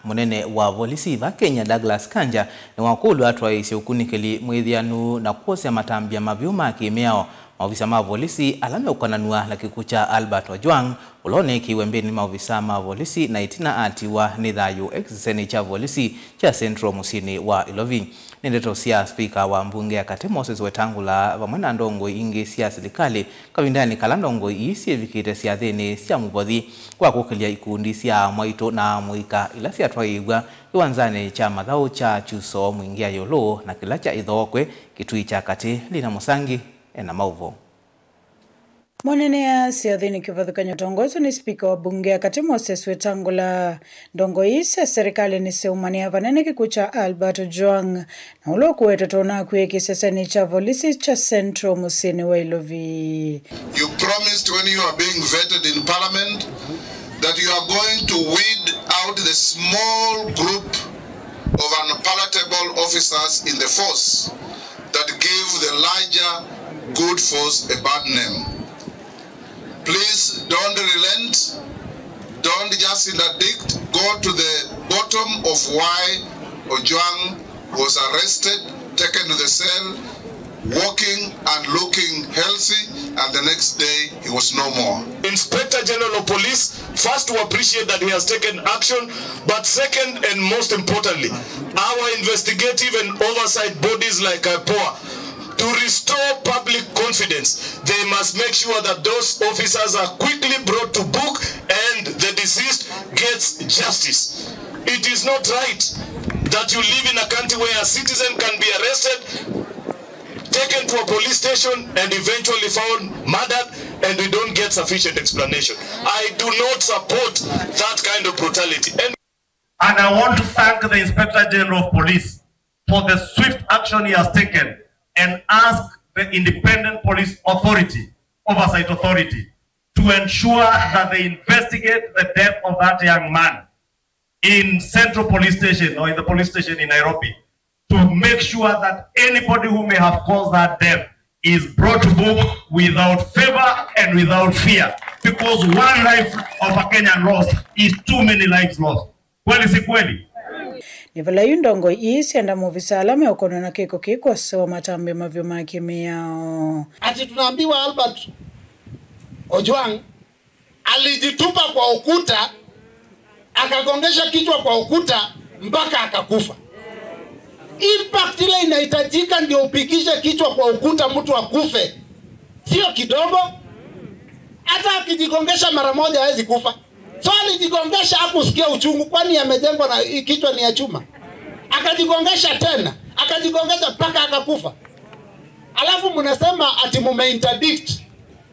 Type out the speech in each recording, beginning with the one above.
munene wa polisi va Kenya Douglas Kanja ni wakulu atwaise ukunikeli mwithianu na kuosya matambia mavyuma kimeao maofisa ma polisi alame ukananua la kikucha Albert Ojwang ulone kiwembeni maofisa ma polisi na itina ati wa nidhayo exiseni cha polisi cha Central Musini wa Ilovi. Nindeto sia speaker wa mbunge ya Kate Moses Wetangula vamwena ndongo ingi sia silikali kawindani kalandongo isi vikite sia thini sia mubothi kwa kukilia ikundi sia mwaito na muika ila sia twaigwa iwanzane cha mathau cha chuso mwingia yolo na kila cha idhokwe kitui cha Kate lina musangi ena mauvo. Mwanene ya siadhini kivathukanya tongozo ni speaker wa bunge ya Kate Moses Wetangula. Ndongo isi serikali ni seumania vanene kikucha Albert Ojwang na uloku wetatona kueki seseni cha polisi cha Central Musini wa Ilovi. You promised when you are being vetted in parliament that you are going to weed out the small group of unpalatable officers in the force that give the larger good force a bad name. Please don't relent, don't just interdict, go to the bottom of why Ojwang was arrested, taken to the cell, walking and looking healthy, and the next day he was no more. Inspector General of Police, first to appreciate that he has taken action, but second and most importantly, our investigative and oversight bodies like IPOA, to restore public confidence, they must make sure that those officers are quickly brought to book and the deceased gets justice. It is not right that you live in a country where a citizen can be arrested, taken to a police station and eventually found murdered and we don't get sufficient explanation. I do not support that kind of brutality. And I want to thank the Inspector General of Police for the swift action he has taken and ask the Independent Police Authority, Oversight Authority, to ensure that they investigate the death of that young man in Central Police Station or in the police station in Nairobi, to make sure that anybody who may have caused that death is brought to book without favor and without fear, because one life of a Kenyan lost is too many lives lost. Kweli si kweli? Nivala yundongo isi anda movisa alame okono na kiko kiko sawa matambi mavyuma kimiyao. Ati tunaambiwa Albert Ojwang alijitupa kwa ukuta, akagongesha kichwa kwa ukuta mpaka akakufa. Impact ile inahitajika ndio upikishe kichwa kwa ukuta mtu akufe. Sio kidogo. Hata akijigongesha mara moja hawezi kufa. So alijigongesha hakusikia uchungu kwani amejengwa na kichwa ni ya chuma. Akajigongesha tena, akajigongesha mpaka akakufa. Alafu mnasema ati mumeinterdict.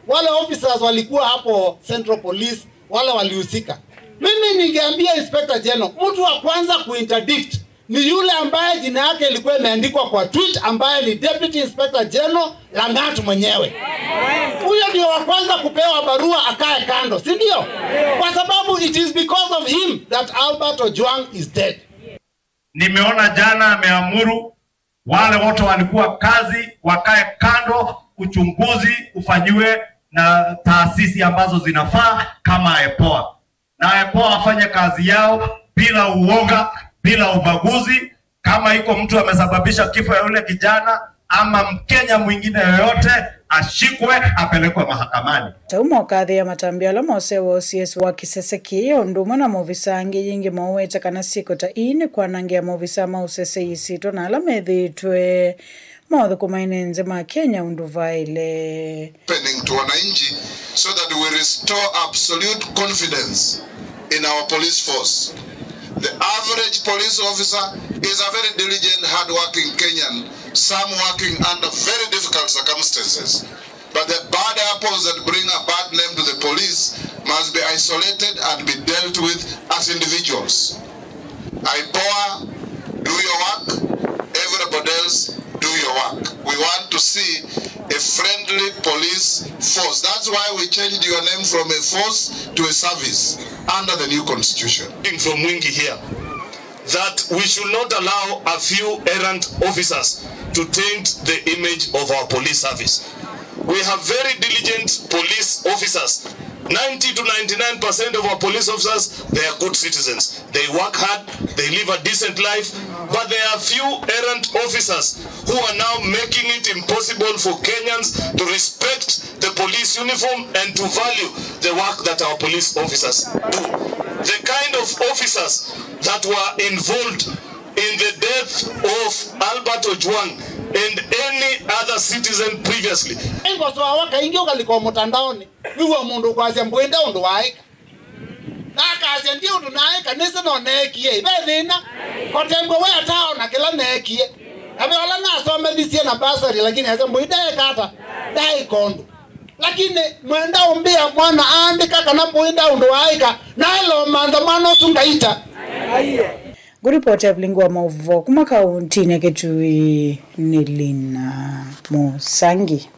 Wale officers walikuwa hapo Central Police, wale walihusika. Mimi ningeambia Inspector General, mtu wa kwanza kuinterdict ni yule ambaye jina yake ilikuwa imeandikwa kwa tweet, ambaye ni Deputy Inspector General Langat mwenyewe. Huyo ndio wa kwanza kupewa barua akae kando, si ndio? Kwa sababu it is because of him that Albert Ojwang is dead. Nimeona jana ameamuru wale wote walikuwa kazi wakae kando, uchunguzi ufanyiwe na taasisi ambazo zinafaa kama IPOA. Na IPOA afanye kazi yao bila uoga, bila ubaguzi. Kama iko mtu amesababisha kifo ya yule kijana ama Mkenya mwingine yoyote, ashikwe apelekwe mahakamani. Taumo kadhi ya matambia la mose wa OCS wa kiseseki onduma na movisa angi yingi maweta kana siko ta ini kwa nangi ya movisa mausese isito na alamedhitwe mawadhu kumaine nzema Kenya unduvaile. Happening to wananchi so that we restore absolute confidence in our police force. The average police officer is a very diligent, hard-working Kenyan, some working under very difficult circumstances. But the bad apples that bring a bad name to the police must be isolated and be dealt with as individuals. IPOA, do your work. Everybody else, do your work. We want to see a friendly police force. That's why we changed your name from a force to a service under the new constitution. from Mwingi here, that we should not allow a few errant officers to taint the image of our police service. We have very diligent police officers, 90 to 99% of our police officers, they are good citizens. They work hard, they live a decent life, but there are few errant officers who are now making it impossible for Kenyans to respect the police uniform and to value the work that our police officers do. The kind of officers that were involved in the death of Albert Ojwang and any other citizen previously. Lakini mwenda umbia mwana andika kana mwenda undoaika nalo maandamano tungaita. Guripoti ya Vlingwa Mauvo kuma kaunti ya Kitui Nilina Musangi.